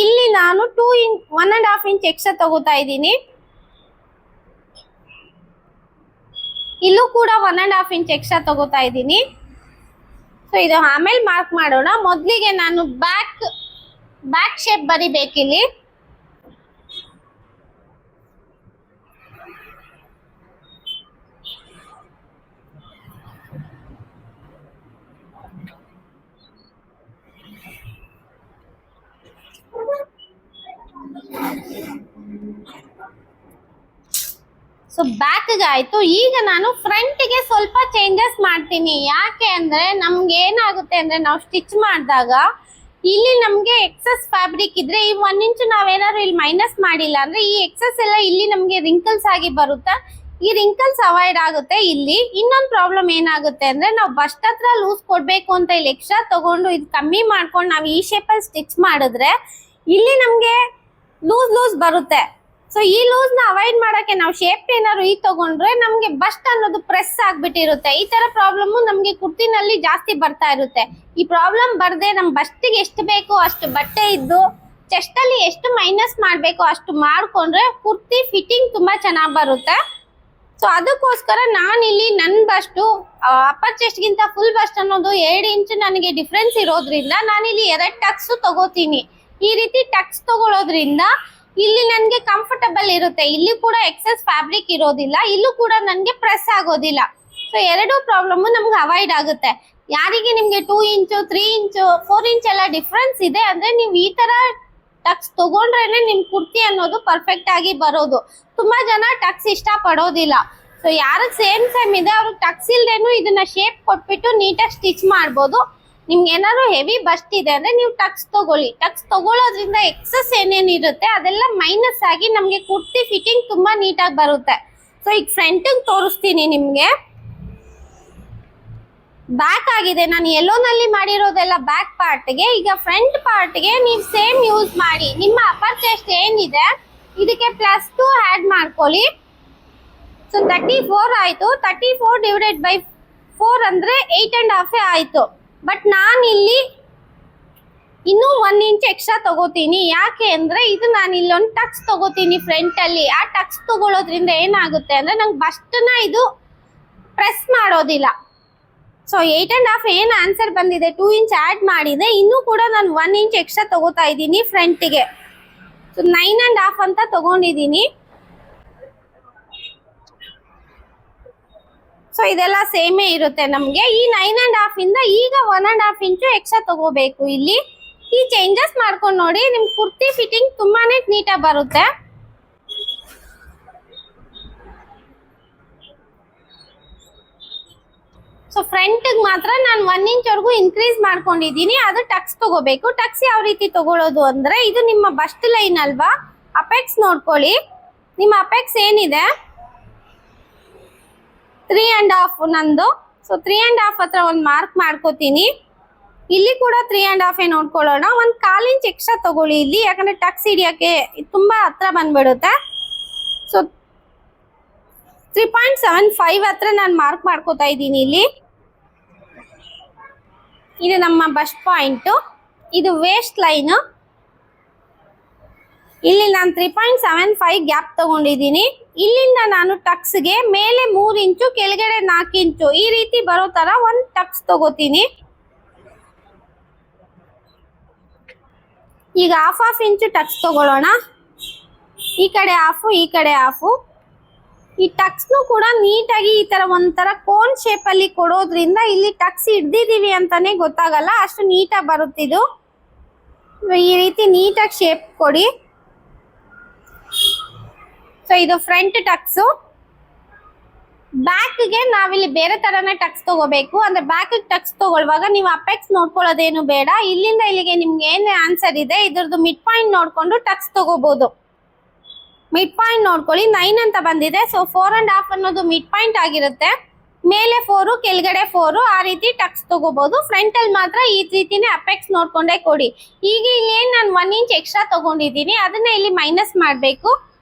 ಇಲ್ಲಿ ನಾನು 1.5 ಇಂಚ್ ಎಕ್ಸ್ಟ್ರಾ ತಗೋತಾ ಇದ್ದೀನಿ. ಇಲ್ಲೂ ಕೂಡ 1.5 ಇಂಚ್ ಎಕ್ಸ್ಟ್ರಾ ತಗೋತಾ ಇದ್ದೀನಿ. ಸೊ ಇದು ಆಮೇಲೆ ಮಾರ್ಕ್ ಮಾಡೋಣ. ಮೊದಲಿಗೆ ನಾನು ಬ್ಯಾಕ್ ಶೇಪ್ ಬರಿಬೇಕಿಲ್ಲಿ. ಸೊ ಬ್ಯಾಕ್ ಆಯ್ತು. ಈಗ ನಾನು ಫ್ರಂಟ್ ಗೆ ಸ್ವಲ್ಪ ಚೇಂಜಸ್ ಮಾಡ್ತೀನಿ. ಯಾಕೆ ಅಂದ್ರೆ ನಮ್ಗೆ ಏನಾಗುತ್ತೆ ಅಂದ್ರೆ ನಾವು ಸ್ಟಿಚ್ ಮಾಡಿದಾಗ ಇಲ್ಲಿ ನಮ್ಗೆ ಎಕ್ಸಸ್ ಫ್ಯಾಬ್ರಿಕ್ ಇದ್ರೆ ಈ 1 ಇಂಚ್ ನಾವೇನಾದ್ರು ಇಲ್ಲಿ ಮೈನಸ್ ಮಾಡಿಲ್ಲ ಅಂದ್ರೆ ಈ ಎಕ್ಸಸ್ ಎಲ್ಲ ಇಲ್ಲಿ ನಮ್ಗೆ ರಿಂಕಲ್ಸ್ ಆಗಿ ಬರುತ್ತೆ. ಈ ರಿಂಕಲ್ಸ್ ಅವಾಯ್ಡ್ ಆಗುತ್ತೆ. ಇಲ್ಲಿ ಇನ್ನೊಂದು ಪ್ರಾಬ್ಲಮ್ ಏನಾಗುತ್ತೆ ಅಂದ್ರೆ ನಾವು ಬಸ್ಟ್ ಹತ್ರ ಲೂಸ್ ಕೊಡ್ಬೇಕು ಅಂತ ಇಲ್ಲಿ ಎಕ್ಸ್ಟ್ರಾ ತಗೊಂಡು ಇದು ಕಮ್ಮಿ ಮಾಡ್ಕೊಂಡು ನಾವು ಈ ಶೇಪ್ ಅಲ್ಲಿ ಸ್ಟಿಚ್ ಮಾಡಿದ್ರೆ ಇಲ್ಲಿ ನಮ್ಗೆ ಲೂಸ್ ಬರುತ್ತೆ. ಸೊ ಈ ಲೂಸ್ ನ ಅವಾಯ್ಡ್ ಮಾಡಕ್ಕೆ ನಾವು ಶೇಪ್ ಏನಾದ್ರು ಈ ತಗೊಂಡ್ರೆ ನಮ್ಗೆ ಬಸ್ಟ್ ಅನ್ನೋದು ಪ್ರೆಸ್ ಆಗ್ಬಿಟ್ಟಿರುತ್ತೆ. ಈ ತರ ಪ್ರಾಬ್ಲಮ್ ನಮ್ಗೆ ಕುರ್ತಿನಲ್ಲಿ ಜಾಸ್ತಿ ಬರ್ತಾ ಇರುತ್ತೆ. ಈ ಪ್ರಾಬ್ಲಮ್ ಬರ್ದೆ ನಮ್ ಬಸ್ಟಿಗೆ ಎಷ್ಟು ಬೇಕೋ ಅಷ್ಟು ಬಟ್ಟೆ ಇದ್ದು ಚೆಸ್ಟ್ ಅಲ್ಲಿ ಎಷ್ಟು ಮೈನಸ್ ಮಾಡ್ಬೇಕೋ ಅಷ್ಟು ಮಾಡ್ಕೊಂಡ್ರೆ ಕುರ್ತಿ ಫಿಟ್ಟಿಂಗ್ ತುಂಬಾ ಚೆನ್ನಾಗಿ ಬರುತ್ತೆ. ಸೊ ಅದಕ್ಕೋಸ್ಕರ ನಾನಿಲ್ಲಿ ನನ್ನ ಬಸ್ಟು ಅಪ್ಪರ್ ಚೆಸ್ಟ್ ಗಿಂತ ಫುಲ್ ಬಸ್ಟ್ ಅನ್ನೋದು 2 ಇಂಚ್ ನನಗೆ ಡಿಫ್ರೆನ್ಸ್ ಇರೋದ್ರಿಂದ ನಾನಿಲ್ಲಿ 2 ಟಕ್ಸ್ ತಗೋತೀನಿ. ಈ ರೀತಿ ಟಕ್ಸ್ ತಗೊಳ್ಳೋದ್ರಿಂದ ಇಲ್ಲಿ ನನಗೆ ಕಂಫರ್ಟಬಲ್ ಇರುತ್ತೆ. ಇಲ್ಲಿ ಕೂಡ ಎಕ್ಸೆಸ್ ಫ್ಯಾಬ್ರಿಕ್ ಇರೋದಿಲ್ಲ, ಇಲ್ಲೂ ಕೂಡ ನನಗೆ ಪ್ರೆಸ್ ಆಗೋದಿಲ್ಲ. ಸೊ 2 ಪ್ರಾಬ್ಲಮ್ ನಮ್ಗೆ ಅವಾಯ್ಡ್ ಆಗುತ್ತೆ. ಯಾರಿಗೆ ನಿಮ್ಗೆ 2 ಇಂಚು 3 ಇಂಚು 4 ಇಂಚ್ ಎಲ್ಲ ಡಿಫ್ರೆನ್ಸ್ ಇದೆ ಅಂದ್ರೆ ನೀವು ಈ ತರ ಟಕ್ಸ್ ತಗೊಂಡ್ರೇನೆ ನಿಮ್ ಕುರ್ತಿ ಅನ್ನೋದು ಪರ್ಫೆಕ್ಟ್ ಆಗಿ ಬರೋದು. ತುಂಬಾ ಜನ ಟಕ್ಸ್ ಇಷ್ಟ ಪಡೋದಿಲ್ಲ. ಸೊ ಯಾರಿಗೆ ಸೇಮ್ ಇದೆ ಅವ್ರಿಗೆ ಟಕ್ಸ್ ಇಲ್ದೇನು ಇದನ್ನ ಶೇಪ್ ಕೊಟ್ಬಿಟ್ಟು ನೀಟಾಗಿ ಸ್ಟಿಚ್ ಮಾಡ್ಬೋದು. ನಿಮ್ಗೆ ಏನಾದ್ರು ಹೆವಿ ಬಸ್ಟ್ ಇದೆ ಅಂದ್ರೆ ನೀವು ಟಕ್ಸ್ ತಗೊಳ್ಳಿ. ಟಕ್ಸ್ ತಗೊಳ್ಳೋದ್ರಿಂದ ಎಕ್ಸಸ್ ಏನೇನಿರುತ್ತೆ ಅದೆಲ್ಲ ಮೈನಸ್ ಆಗಿ ನಮ್ಗೆ ಕುರ್ತಿ ಫಿಟ್ಟಿಂಗ್ ತುಂಬಾ ನೀಟಾಗಿ ಬರುತ್ತೆ. ಸೊ ಈಗ ಫ್ರಂಟ್ ತೋರಿಸ್ತೀನಿ ನಿಮ್ಗೆ. ಬ್ಯಾಕ್ ಆಗಿದೆ, ನಾನು ಯೆಲ್ಲೋನಲ್ಲಿ ಮಾಡಿರೋದೆಲ್ಲ ಬ್ಯಾಕ್ ಪಾರ್ಟ್ಗೆ. ಈಗ ಫ್ರಂಟ್ ಪಾರ್ಟ್ಗೆ ನೀವು ಸೇಮ್ ಯೂಸ್ ಮಾಡಿ. ನಿಮ್ಮ ಅಪ್ಪರ್ ಚೆಸ್ಟ್ ಏನಿದೆ ಇದಕ್ಕೆ +2 ಆಡ್ ಮಾಡ್ಕೊಳ್ಳಿ. ಸೊ 34 ಆಯ್ತು. 34 ಡಿವೈಡೆಡ್ ಬೈ 4 ಅಂದ್ರೆ 8.5 ಆಯ್ತು. ಬಟ್ ನಾನು ಇಲ್ಲಿ ಇನ್ನೂ 1 ಇಂಚ್ ಎಕ್ಸ್ಟ್ರಾ ತಗೋತೀನಿ. ಯಾಕೆ ಅಂದ್ರೆ ಇದು ನಾನು ಇಲ್ಲೊಂದು ಟಕ್ಸ್ ತಗೋತೀನಿ ಫ್ರಂಟ್ ಅಲ್ಲಿ. ಆ ಟಕ್ಸ್ ತಗೊಳ್ಳೋದ್ರಿಂದ ಏನಾಗುತ್ತೆ ಅಂದ್ರೆ ನಂಗೆ ಬಸ್ಟ್ನ ಇದು ಪ್ರೆಸ್ ಮಾಡೋದಿಲ್ಲ. ಸೊ 8.5 ಏನು ಆನ್ಸರ್ ಬಂದಿದೆ, 2 ಇಂಚ್ ಆಡ್ ಮಾಡಿದೆ. ಇನ್ನೂ ಕೂಡ ನಾನು 1 ಇಂಚ್ ಎಕ್ಸ್ಟ್ರಾ ತಗೋತಾ ಇದ್ದೀನಿ ಫ್ರಂಟ್ಗೆ. ಸೊ 9.5 ಅಂತ ತಗೊಂಡಿದ್ದೀನಿ. ಸೊ ಇದೆಲ್ಲ ಸೇಮೇ ಇರುತ್ತೆ ನಮ್ಗೆ. ಈ 9.5 ಇಂದ ಈಗ 1.5 ಇಂಚು ಎಕ್ಸ್ಟ್ರಾ ತಗೋಬೇಕು. ಇಲ್ಲಿ ಈ ಚೇಂಜಸ್ ಮಾಡ್ಕೊಂಡು ನೋಡಿ, ನಿಮ್ ಕುರ್ತಿ ಫಿಟ್ಟಿಂಗ್ ತುಂಬಾನೇ ನೀಟಾಗಿ ಬರುತ್ತೆ. ಸೊ ಫ್ರಂಟ್ ಮಾತ್ರ ನಾನು 1 ಇಂಚ್ ವರೆಗೂ ಇನ್ಕ್ರೀಸ್ ಮಾಡ್ಕೊಂಡಿದ್ದೀನಿ. ಅದು ಟಕ್ಸ್ ತಗೋಬೇಕು. ಟಕ್ಸ್ ಯಾವ ರೀತಿ ತಗೊಳ್ಳೋದು ಅಂದ್ರೆ, ಇದು ನಿಮ್ಮ ಬಸ್ಟ್ ಲೈನ್ ಅಲ್ವಾ, ಅಪೆಕ್ಸ್ ನೋಡ್ಕೊಳ್ಳಿ. ನಿಮ್ಮ ಅಪೆಕ್ಸ್ ಏನಿದೆ 3.5 ನಂದು. ಸೊ 3.5 ಹತ್ರ ಒಂದು ಮಾರ್ಕ್ ಮಾಡ್ಕೋತೀನಿ. ಇಲ್ಲಿ ಕೂಡ 3.5 ನೋಡ್ಕೊಳ್ಳೋಣ. 1/4 ಇಂಚ್ ಎಕ್ಸ್ಟ್ರಾ ತಗೊಳ್ಳಿ ಇಲ್ಲಿ, ಯಾಕಂದ್ರೆ ಟಕ್ಸ್ ಹಿಡಿಯೋಕೆ ತುಂಬಾ ಹತ್ರ ಬಂದ್ಬಿಡುತ್ತೆ. ಸೊ 3.75 ಹತ್ರ ನಾನು ಮಾರ್ಕ್ ಮಾಡ್ಕೋತಾ ಇದ್ದೀನಿ. ಇಲ್ಲಿ ಇದು ನಮ್ಮ ಬಸ್ಟ್ ಪಾಯಿಂಟ್, ಇದು ವೇಸ್ಟ್ ಲೈನ್. ಇಲ್ಲಿ ನಾನು 3.75 ಗ್ಯಾಪ್ ತಗೊಂಡಿದ್ದೀನಿ. ಇಲ್ಲಿಂದ ನಾನು ಟಕ್ಸ್ಗೆ ಮೇಲೆ 3 ಇಂಚು, ಕೆಳಗಡೆ 4 ಇಂಚು ಈ ರೀತಿ ಬರೋ ತರ ಒಂದು ಟಕ್ಸ್ ತಗೋತೀನಿ. ಈಗ 1/2 ಇಂಚು ಟಕ್ಸ್ ತಗೊಳ್ಳೋಣ. ಈ ಕಡೆ ಹಾಫು, ಈ ಕಡೆ ಹಾಫು. ಈ ಟಕ್ಸ್ನು ಕೂಡ ನೀಟಾಗಿ ಈ ತರ ಒಂಥರ ಕೋನ್ ಶೇಪ್ ಅಲ್ಲಿ ಕೊಡೋದ್ರಿಂದ ಇಲ್ಲಿ ಟಕ್ಸ್ ಹಿಡ್ದಿದೀವಿ ಅಂತಾನೆ ಗೊತ್ತಾಗಲ್ಲ, ಅಷ್ಟು ನೀಟಾಗಿ ಬರುತ್ತಿದ್ದು. ಈ ರೀತಿ ನೀಟಾಗಿ ಶೇಪ್ ಕೊಡಿ. ಸೊ ಇದು ಫ್ರಂಟ್ ಟಕ್ಸ್. ಬ್ಯಾಕ್ ಗೆ ನಾವಿಲ್ಲಿ ಬೇರೆ ತರನೇ ಟಕ್ಸ್ ತಗೋಬೇಕು. ಅಂದ್ರೆ ಬ್ಯಾಕ್ ಟಕ್ಸ್ ತಗೊಳ್ಳುವಾಗ ನೀವು ಅಪೆಕ್ಸ್ ನೋಡ್ಕೊಳ್ಳೋದೇನು ಬೇಡ. ಇಲ್ಲಿಂದ ಇಲ್ಲಿಗೆ ನಿಮ್ಗೆ ಏನ್ ಆನ್ಸರ್ ಇದೆ ಇದ್ರದ್ದು ಮಿಡ್ ಪಾಯಿಂಟ್ ನೋಡ್ಕೊಂಡು ಟಕ್ಸ್ ತಗೋಬಹುದು. ಮಿಡ್ ಪಾಯಿಂಟ್ ನೋಡ್ಕೊಳ್ಳಿ 9 ಅಂತ ಬಂದಿದೆ. ಸೊ 4.5 ಅನ್ನೋದು ಮಿಡ್ ಪಾಯಿಂಟ್ ಆಗಿರುತ್ತೆ. ಮೇಲೆ 4 ಕೆಳಗಡೆ 4 ಆ ರೀತಿ ಟಕ್ಸ್ ತಗೋಬಹುದು. ಫ್ರಂಟ್ ಅಲ್ಲಿ ಮಾತ್ರ ಈ ರೀತಿನೇ ಅಪೆಕ್ಸ್ ನೋಡ್ಕೊಂಡೇ ಕೊಡಿ. ಈಗ ಇಲ್ಲಿ ಏನ್ ನಾನು 1 ಇಂಚ್ ಎಕ್ಸ್ಟ್ರಾ ತಗೊಂಡಿದ್ದೀನಿ ಅದನ್ನ ಇಲ್ಲಿ ಮೈನಸ್ ಮಾಡಬೇಕು.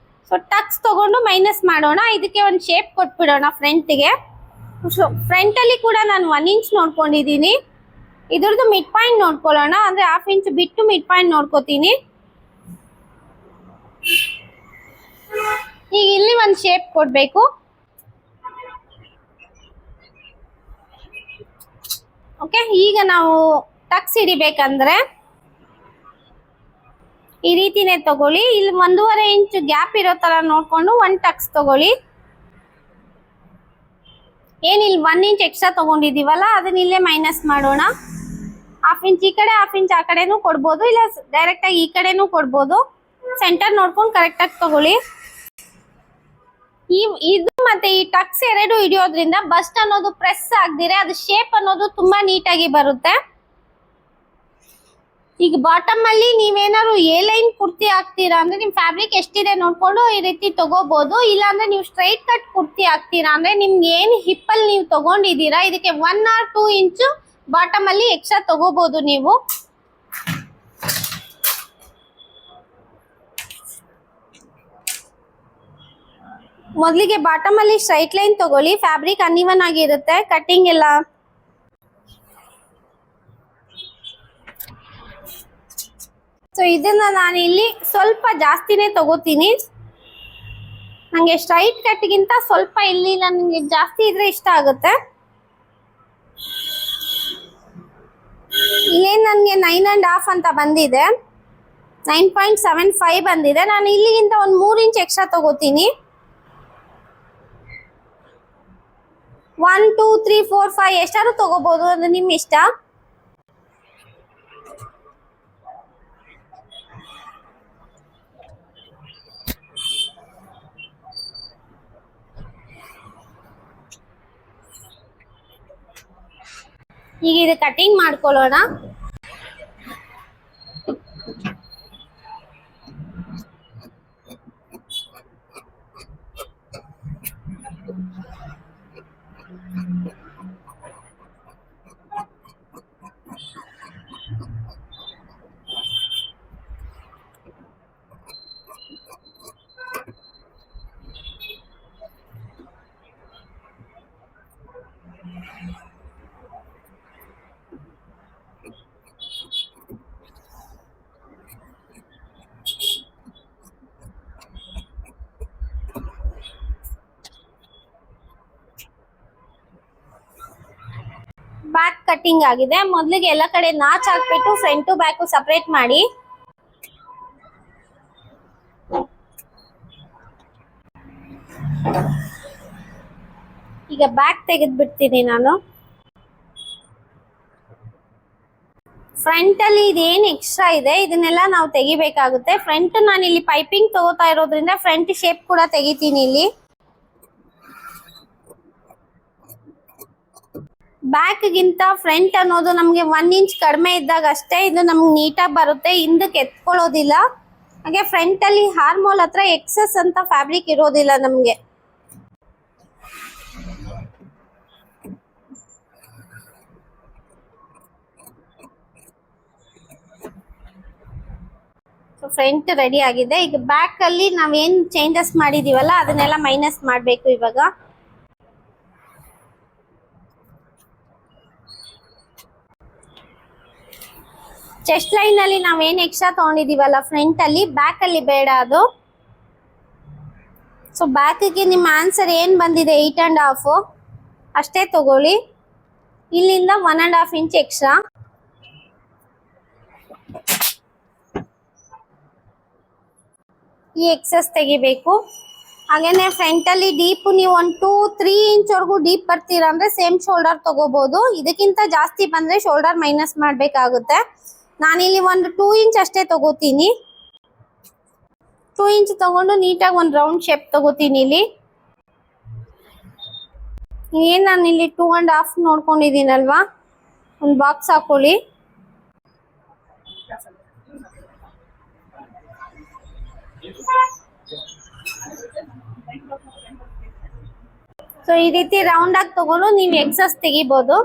ಸೊ ಟಕ್ಸ್ ತಗೊಂಡು ಮೈನಸ್ ಮಾಡೋಣ. ಇದಕ್ಕೆ ಒಂದು ಶೇಪ್ ಕೊಟ್ಬಿಡೋಣ ಫ್ರಂಟ್ಗೆ. ಸೊ ಫ್ರಂಟ್ ಅಲ್ಲಿ ಕೂಡ ನಾನು 1 ಇಂಚ್ ನೋಡ್ಕೊಂಡಿದ್ದೀನಿ. ಇದ್ರದ್ದು ಮಿಡ್ ಪಾಯಿಂಟ್ ನೋಡ್ಕೊಳ್ಳೋಣ. ಅಂದ್ರೆ 1/2 ಇಂಚ್ ಬಿಟ್ಟು ಮಿಡ್ ಪಾಯಿಂಟ್ ನೋಡ್ಕೋತೀನಿ. ಈಗ ಇಲ್ಲಿ ಒಂದು ಶೇಪ್ ಕೊಡ್ಬೇಕು. ಓಕೆ, ಈಗ ನಾವು ಟಕ್ಸ್ ಹಿಡಿಬೇಕಂದ್ರೆ ಈ ರೀತಿನೇ ತಗೊಳ್ಳಿ. ಇಲ್ಲಿ 1.5 ಇಂಚ್ ಗ್ಯಾಪ್ ಇರೋ ತರ ನೋಡ್ಕೊಂಡು 1 ಟಕ್ಸ್ ತಗೊಳ್ಳಿ. ಏನ್ ಇಲ್ಲಿ 1 ಇಂಚ್ ಎಕ್ಸ್ಟ್ರಾ ತಗೊಂಡಿದೀವಲ್ಲ ಅದನ್ನ ಇಲ್ಲೇ ಮೈನಸ್ ಮಾಡೋಣ. 1/2 ಇಂಚ್ ಈ ಕಡೆ 1/2 ಇಂಚ್ ಆ ಕಡೆನೂ ಕೊಡ್ಬೋದು, ಇಲ್ಲ ಡೈರೆಕ್ಟ್ ಆಗಿ ಈ ಕಡೆನೂ ಕೊಡ್ಬೋದು. ಸೆಂಟರ್ ನೋಡ್ಕೊಂಡು ಕರೆಕ್ಟ್ ಆಗಿ ತಗೊಳ್ಳಿ. ಇದು ಮತ್ತೆ ಈ ಟಕ್ಸ್ ಎರಡು ಹಿಡಿಯೋದ್ರಿಂದ ಬಸ್ಟ್ ಅನ್ನೋದು ಪ್ರೆಸ್ ಆಗದಿರೆ ಅದು ಶೇಪ್ ಅನ್ನೋದು ತುಂಬಾ ನೀಟಾಗಿ ಬರುತ್ತೆ. ಈಗ ಬಾಟಮ್ ಅಲ್ಲಿ ನೀವೇನಾದ್ರು ಎ ಲೈನ್ ಕುರ್ತಿ ಹಾಕ್ತೀರಾ ಅಂದ್ರೆ ನಿಮ್ ಫ್ಯಾಬ್ರಿಕ್ ಎಷ್ಟಿದೆ ನೋಡ್ಕೊಂಡು ಈ ರೀತಿ ತಗೋಬಹುದು. ಇಲ್ಲ ಅಂದ್ರೆ ನೀವು ಸ್ಟ್ರೈಟ್ ಕಟ್ ಕುರ್ತಿ ಹಾಕ್ತೀರಾ ಅಂದ್ರೆ ನಿಮ್ಗೆ ಏನ್ ಹಿಪ್ ಅಲ್ಲಿ ನೀವು ತಗೊಂಡಿದ್ದೀರಾ ಇದಕ್ಕೆ 1 or 2 ಇಂಚ್ ಬಾಟಮ್ ಅಲ್ಲಿ ಎಕ್ಸ್ಟ್ರಾ ತಗೋಬಹುದು ನೀವು. ಮೊದಲಿಗೆ ಬಾಟಮ್ ಅಲ್ಲಿ ಸ್ಟ್ರೈಟ್ ಲೈನ್ ತಗೊಳ್ಳಿ. ಫ್ಯಾಬ್ರಿಕ್ ಅನ್ಇವನ್ ಆಗಿರುತ್ತೆ ಕಟ್ಟಿಂಗ್ ಎಲ್ಲ. ಸೊ ಇದನ್ನ ನಾನು ಇಲ್ಲಿ ಸ್ವಲ್ಪ ಜಾಸ್ತಿನೇ ತಗೋತೀನಿ. ನಂಗೆ ಸ್ಟ್ರೈಟ್ ಕಟ್ಗಿಂತ ಸ್ವಲ್ಪ ಇಲ್ಲಿ ನನಗೆ ಜಾಸ್ತಿ ಇದ್ರೆ ಇಷ್ಟ ಆಗುತ್ತೆ. ಇಲ್ಲೇನು ನನಗೆ 9.5 ಅಂತ ಬಂದಿದೆ, 9.75 ಬಂದಿದೆ. ನಾನು ಇಲ್ಲಿಗಿಂತ ಒಂದು 3 ಇಂಚ್ ಎಕ್ಸ್ಟ್ರಾ ತಗೋತೀನಿ. 1 2 3 4 5 ಎಷ್ಟಾದ್ರೂ ತಗೋಬಹುದು, ಅದು ನಿಮ್ ಇಷ್ಟ. ಈಗ ಇದು ಕಟಿಂಗ್ ಮಾಡ್ಕೊಳ್ಳೋಣ. ಬ್ಯಾಕ್ ಕಟಿಂಗ್ ಆಗಿದೆ. ಮೊದಲಿಗೆ ಎಲ್ಲ ಕಡೆ ನಾಚ್ ಹಾಕ್ಬಿಟ್ಟು ಫ್ರಂಟ್ ಬ್ಯಾಕ್ ಸಪರೇಟ್ ಮಾಡಿ. ಈಗ ಬ್ಯಾಕ್ ತೆಗೆದು ಬಿಡ್ತೀನಿ ನಾನು. ಫ್ರಂಟ್ ಅಲ್ಲಿ ಇದೇನು ಎಕ್ಸ್ಟ್ರಾ ಇದೆ ಇದನ್ನೆಲ್ಲ ನಾವು ತೆಗಿಬೇಕಾಗುತ್ತೆ. ಫ್ರಂಟ್ ನಾನು ಇಲ್ಲಿ ಪೈಪಿಂಗ್ ತಗೋತಾ ಇರೋದ್ರಿಂದ ಫ್ರಂಟ್ ಶೇಪ್ ಕೂಡ ತೆಗಿತೀನಿ ಇಲ್ಲಿ. ಬ್ಯಾಕ್ ಗಿಂತ ಫ್ರಂಟ್ ಅನ್ನೋದು ನಮ್ಗೆ 1 ಇಂಚ್ ಕಡಿಮೆ ಇದ್ದಾಗ ಅಷ್ಟೇ ಇದು ನಮ್ಗೆ ನೀಟಾಗಿ ಬರುತ್ತೆ, ಹಿಂದಕ್ಕೆ ಎತ್ಕೊಳ್ಳೋದಿಲ್ಲ. ಹಾಗೆ ಫ್ರಂಟ್ ಅಲ್ಲಿ ಹಾರ್ಮೋಲ್ ಹತ್ರ ಎಕ್ಸಸ್ ಅಂತ ಫ್ಯಾಬ್ರಿಕ್ ಇರೋದಿಲ್ಲ ನಮ್ಗೆ. ಫ್ರಂಟ್ ರೆಡಿ ಆಗಿದೆ. ಈಗ ಬ್ಯಾಕ್ ಅಲ್ಲಿ ನಾವೇನ್ ಚೇಂಜಸ್ ಮಾಡಿದೀವಲ್ಲ ಅದನ್ನೆಲ್ಲ ಮೈನಸ್ ಮಾಡಬೇಕು. ಇವಾಗ ಚೆಸ್ಟ್ ಲೈನ್ ಅಲ್ಲಿ ನಾವೇನ್ ಎಕ್ಸ್ಟ್ರಾ ತಗೊಂಡಿದೀವಲ್ಲ ಫ್ರಂಟ್ ಅಲ್ಲಿ, ಬ್ಯಾಕ್ ಅಲ್ಲಿ ಬೇಡ ಅದು. ಸೊ ಬ್ಯಾಕ್ ಗೆ ನಿಮ್ಮ ಆನ್ಸರ್ ಏನ್ ಬಂದಿದೆ 8.5 ಅಷ್ಟೇ ತಗೊಳ್ಳಿ. ಇಲ್ಲಿಂದ 1.5 ಇಂಚ್ ಎಕ್ಸ್ಟ್ರಾ. ಈ ಎಕ್ಸಸ್ ತೆಗಿಬೇಕು. ಹಾಗೇನೆ ಫ್ರಂಟ್ ಅಲ್ಲಿ ಡೀಪ್ ನೀವು 1 2 3 ಇಂಚ್ ವರೆಗೂ ಡೀಪ್ ಬರ್ತೀರಾ ಅಂದ್ರೆ ಸೇಮ್ ಶೋಲ್ಡರ್ ತಗೋಬಹುದು. ಇದಕ್ಕಿಂತ ಜಾಸ್ತಿ ಬಂದ್ರೆ ಶೋಲ್ಡರ್ ಮೈನಸ್ ಮಾಡ್ಬೇಕಾಗುತ್ತೆ. ನಾನಿಲ್ಲಿ ಒಂದು 2 ಇಂಚ್ ಅಷ್ಟೇ ತಗೋತೀನಿ. 2 ಇಂಚ್ ತಗೊಂಡು ನೀಟಾಗಿ ಒಂದು ರೌಂಡ್ ಶೇಪ್ ತಗೋತೀನಿ ಇಲ್ಲಿ. ಏನ್ ನಾನು ಇಲ್ಲಿ 2.5 ನೋಡ್ಕೊಂಡಿದ್ದೀನಲ್ವಾ, ಒಂದು ಬಾಕ್ಸ್ ಹಾಕೊಳ್ಳಿ. ಸೊ ಈ ರೀತಿ ರೌಂಡ್ ಆಗಿ ತಗೊಂಡು ನೀವು ಎಕ್ಸಸ್ ತೆಗಿಬಹುದು.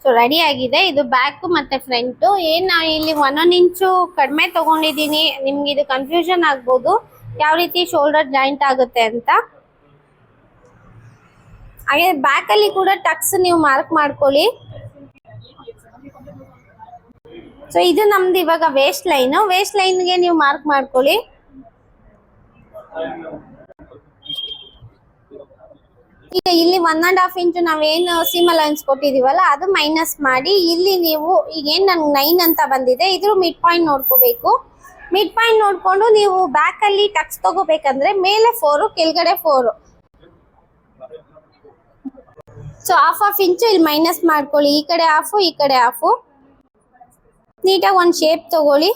ಸೊ ರೆಡಿ ಆಗಿದೆ. ಇದು ಬ್ಯಾಕ್ ಮತ್ತೆ ಫ್ರಂಟ್. ಏನ್ ಇಲ್ಲಿ 1 ಇಂಚು ಕಡಿಮೆ ತಗೊಂಡಿದ್ದೀನಿ, ನಿಮ್ಗೆ ಇದು ಕನ್ಫ್ಯೂಷನ್ ಆಗ್ಬೋದು ಯಾವ ರೀತಿ ಶೋಲ್ಡರ್ ಜಾಯಿಂಟ್ ಆಗುತ್ತೆ ಅಂತ. ಹಾಗೆ ಬ್ಯಾಕ್ ಅಲ್ಲಿ ಕೂಡ ಟಕ್ಸ್ ನೀವು ಮಾರ್ಕ್ ಮಾಡ್ಕೊಳ್ಳಿ. ಸೊ ಇದು ನಮ್ದು ಇವಾಗ ವೇಸ್ಟ್ ಲೈನ್ಗೆ ನೀವು ಮಾರ್ಕ್ ಮಾಡ್ಕೊಳ್ಳಿ. ಈಗ ಇಲ್ಲಿ 1.5 ಇಂಚು ನಾವೇನು ಸೀಮ್ ಅಲೈನ್ಸ್ ಕೊಟ್ಟಿದೀವಲ್ಲ ಅದು ಮೈನಸ್ ಮಾಡಿ, ಇಲ್ಲಿ ನೀವು ಈಗ ಏನ್ ನನ್ಗೆ 9 ಅಂತ ಬಂದಿದೆ, ಇದ್ರ ಮಿಡ್ ಪಾಯಿಂಟ್ ನೋಡ್ಕೋಬೇಕು. ಮಿಡ್ ಪಾಯಿಂಟ್ ನೋಡ್ಕೊಂಡು ನೀವು ಬ್ಯಾಕ್ ಅಲ್ಲಿ ಟಕ್ಸ್ ತಗೋಬೇಕಂದ್ರೆ ಮೇಲೆ 4 ಕೆಳಗಡೆ 4. ಸೊ 1/2 ಇಂಚು ಇಲ್ಲಿ ಮೈನಸ್ ಮಾಡ್ಕೊಳ್ಳಿ. ಈ ಕಡೆ 1/2 ಈ ಕಡೆ 1/2. ನೀಟಾಗಿ ಒಂದು ಶೇಪ್ ತಗೊಳ್ಳಿ.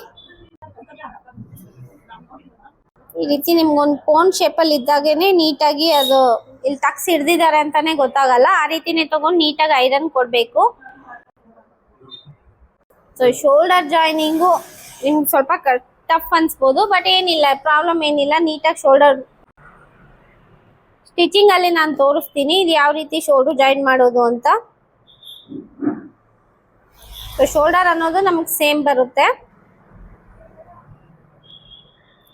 ಈ ರೀತಿ ನಿಮ್ಗೊಂದು ಕೋನ್ ಶೇಪ್ ಅಲ್ಲಿ ಇದ್ದಾಗೇನೆ ನೀಟಾಗಿ ಅದು ಇಲ್ಲಿ ಟಕ್ಸ್ ಹಿಡ್ದಿದ್ದಾರೆ ಅಂತಾನೆ ಗೊತ್ತಾಗಲ್ಲ. ಆ ರೀತಿನೇ ತಗೊಂಡು ನೀಟಾಗಿ ಐರನ್ ಕೊಡ್ಬೇಕು. ಸೊ ಶೋಲ್ಡರ್ ಜಾಯ್ನಿಂಗು ನಿಮ್ಗೆ ಸ್ವಲ್ಪ ಟಫ್ ಅನ್ಸ್ಬೋದು, ಬಟ್ ಏನಿಲ್ಲ, ಪ್ರಾಬ್ಲಮ್ ಏನಿಲ್ಲ. ನೀಟಾಗಿ ಶೋಲ್ಡರ್ ಸ್ಟಿಚಿಂಗ್ ಅಲ್ಲಿ ನಾನು ತೋರಿಸ್ತೀನಿ ಇದು ಯಾವ ರೀತಿ ಶೋಲ್ಡರ್ ಜಾಯಿನ್ ಮಾಡೋದು ಅಂತ. ಸೊ ಶೋಲ್ಡರ್ ಅನ್ನೋದು ನಮಗೆ ಸೇಮ್ ಬರುತ್ತೆ.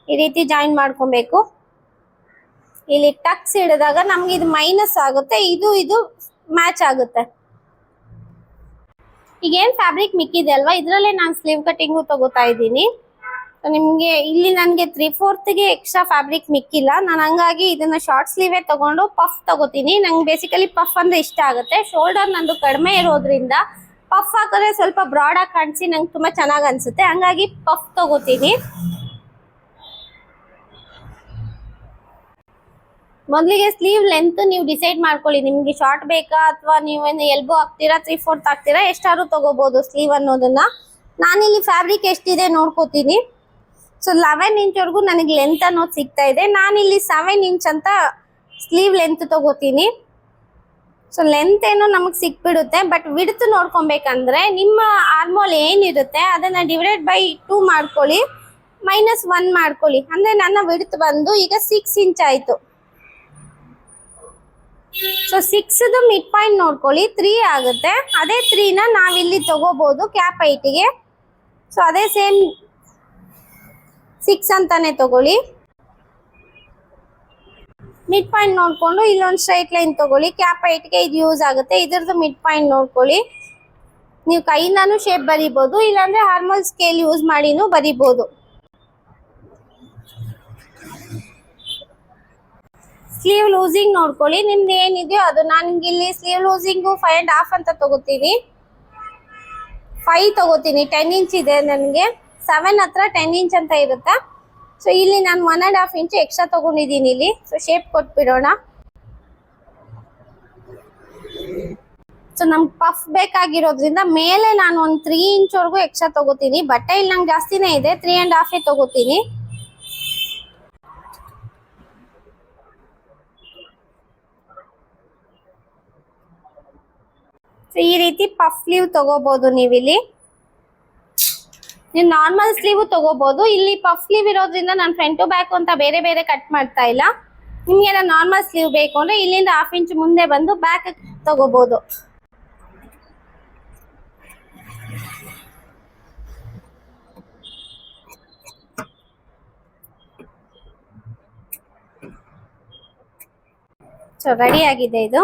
ಈ ರೀತಿ ಜಾಯಿನ್ ಮಾಡ್ಕೊಬೇಕು. ಇಲ್ಲಿ ಟಕ್ಸ್ ಹಿಡಿದಾಗ ನಮ್ಗೆ ಇದು ಮೈನಸ್ ಆಗುತ್ತೆ, ಇದು ಮ್ಯಾಚ್ ಆಗುತ್ತೆ. ಈಗ ಏನ್ ಫ್ಯಾಬ್ರಿಕ್ ಮಿಕ್ಕಿದೆ ಅಲ್ವಾ, ಇದ್ರಲ್ಲೇ ನಾನು ಸ್ಲೀವ್ ಕಟಿಂಗು ತಗೋತಾ ಇದ್ದೀನಿ. ನಿಮ್ಗೆ ಇಲ್ಲಿ ನನಗೆ 3/4 ಎಕ್ಸ್ಟ್ರಾ ಫ್ಯಾಬ್ರಿಕ್ ಮಿಕ್ಕಿಲ್ಲ. ನಾನು ಹಂಗಾಗಿ ಇದನ್ನ ಶಾರ್ಟ್ ಸ್ಲೀವೇ ತಗೊಂಡು ಪಫ್ ತಗೋತೀನಿ. ನಂಗೆ ಬೇಸಿಕಲಿ ಪಫ್ ಅಂದ್ರೆ ಇಷ್ಟ ಆಗುತ್ತೆ. ಶೋಲ್ಡರ್ ನಂದು ಕಡಿಮೆ ಇರೋದ್ರಿಂದ ಪಫ್ ಹಾಕಿದ್ರೆ ಸ್ವಲ್ಪ ಬ್ರಾಡ್ ಆಗಿ ಕಾಣಿಸಿ ನಂಗೆ ತುಂಬಾ ಚೆನ್ನಾಗಿ ಅನ್ಸುತ್ತೆ. ಹಂಗಾಗಿ ಪಫ್ ತಗೋತೀನಿ. ಮೊದಲಿಗೆ ಸ್ಲೀವ್ ಲೆಂತ್ ನೀವು ಡಿಸೈಡ್ ಮಾಡ್ಕೊಳ್ಳಿ. ನಿಮ್ಗೆ ಶಾರ್ಟ್ ಬೇಕಾ ಅಥವಾ ನೀವೇನು ಎಲ್ಬೋ ಹಾಕ್ತೀರಾ, 3/4 ಹಾಕ್ತೀರಾ, ಎಷ್ಟಾದ್ರೂ ತಗೋಬಹುದು ಸ್ಲೀವ್ ಅನ್ನೋದನ್ನ. ನಾನಿಲ್ಲಿ ಫ್ಯಾಬ್ರಿಕ್ ಎಷ್ಟಿದೆ ನೋಡ್ಕೋತೀನಿ. ಸೊ 11 ಇಂಚ್ವರೆಗೂ ನನಗೆ ಲೆಂತ್ ಅನ್ನೋದು ಸಿಗ್ತಾ ಇದೆ. ನಾನಿಲ್ಲಿ 7 ಇಂಚ್ ಅಂತ ಸ್ಲೀವ್ ಲೆಂತ್ ತಗೋತೀನಿ. ಸೊ ಲೆಂತ್ ಏನೋ ನಮಗೆ ಸಿಕ್ಬಿಡುತ್ತೆ, ಬಟ್ ವಿಡ್ತ್ ನೋಡ್ಕೊಬೇಕಂದ್ರೆ ನಿಮ್ಮ ಆರ್ಮೋಲ್ ಏನಿರುತ್ತೆ ಅದನ್ನ ಡಿವೈಡೆಡ್ ಬೈ 2 ಮಾಡ್ಕೊಳ್ಳಿ, -1 ಮಾಡ್ಕೊಳ್ಳಿ. ಅಂದ್ರೆ ನನ್ನ ವಿಡ್ತ್ ಬಂದು ಈಗ 6 ಇಂಚ್ ಆಯ್ತು. ಸೊ 6ದು ಮಿಡ್ ಪಾಯಿಂಟ್ ನೋಡ್ಕೊಳ್ಳಿ, 3 ಆಗುತ್ತೆ. ಅದೇ 3ನ ನಾವಿಲ್ಲಿ ತಗೋಬಹುದು ಕ್ಯಾಪ್ ಹೈಟ್ಗೆ. ಸೊ ಅದೇ ಸೇಮ್ 6 ಅಂತಾನೆ ತಗೊಳ್ಳಿ. ಮಿಡ್ ಪಾಯಿಂಟ್ ನೋಡ್ಕೊಂಡು ಇಲ್ಲೊಂದು ಸ್ಟ್ರೈಟ್ ಲೈನ್ ತಗೊಳ್ಳಿ. ಕ್ಯಾಪ್ ಹೈಟ್ಗೆ ಇದು ಯೂಸ್ ಆಗುತ್ತೆ. ಇದ್ರದ್ದು ಮಿಡ್ ಪಾಯಿಂಟ್ ನೋಡ್ಕೊಳ್ಳಿ. ನೀವು ಕೈಯಿಂದಾನು ಶೇಪ್ ಬರಿಬಹುದು, ಇಲ್ಲಾಂದ್ರೆ ಹಾರ್ಮೋಲ್ ಸ್ಕೇಲ್ ಯೂಸ್ ಮಾಡಿನೂ ಬರಿಬಹುದು. ಸ್ಲೀವ್ ಲೂಸಿಂಗ್ ನೋಡ್ಕೊಳ್ಳಿ, ನಿಮ್ದು ಏನಿದೆಯೋ ಅದು. ನಾನು ನಿಮ್ಗೆ ಇಲ್ಲಿ ಸ್ಲೀವ್ ಲೂಸಿಂಗು 5.5 ಅಂತ ತಗೋತೀನಿ. 5 ತಗೋತೀನಿ. 10 ಇಂಚ್ ಇದೆ ನನಗೆ. 7 ಹತ್ರ 10 ಇಂಚ್ ಅಂತ ಇರುತ್ತೆ. ಸೊ ಇಲ್ಲಿ ನಾನು 1.5 ಇಂಚ್ ಎಕ್ಸ್ಟ್ರಾ ತಗೊಂಡಿದ್ದೀನಿ ಇಲ್ಲಿ. ಸೊ ಶೇಪ್ ಕೊಟ್ಬಿಡೋಣ. ಸೊ ನಮ್ಗೆ ಪಫ್ ಬೇಕಾಗಿರೋದ್ರಿಂದ ಮೇಲೆ ನಾನು ಒಂದು 3 ಇಂಚ್ವರೆಗೂ ಎಕ್ಸ್ಟ್ರಾ ತಗೋತೀನಿ. ಬಟ್ಟೆ ಇಲ್ಲಿ ನಂಗೆ ಜಾಸ್ತಿನೇ ಇದೆ, 3.5 ತಗೋತೀನಿ. ಸೊ ಈ ರೀತಿ ಪಫ್ ಸ್ಲೀವ್ ತಗೋಬಹುದು ನೀವಿಲ್ಲಿ. ನೀವು ನಾರ್ಮಲ್ ಸ್ಲೀವ್ ತಗೋಬಹುದು. ಇಲ್ಲಿ ಪಫ್ ಸ್ಲೀವ್ ಇರೋದ್ರಿಂದ ನಾನು ಫ್ರಂಟ್ ಬ್ಯಾಕ್ ಅಂತ ಬೇರೆ ಬೇರೆ ಕಟ್ ಮಾಡ್ತಾ ಇಲ್ಲ. ನಿಮ್ಗೆ ನಾರ್ಮಲ್ ಸ್ಲೀವ್ ಬೇಕು ಅಂದ್ರೆ ಇಲ್ಲಿಂದ 1/2 ಇಂಚ್ ಮುಂದೆ ಬಂದು ಬ್ಯಾಕ್ ತಗೋಬಹುದು. ಸೊ ರೆಡಿ ಆಗಿದೆ ಇದು.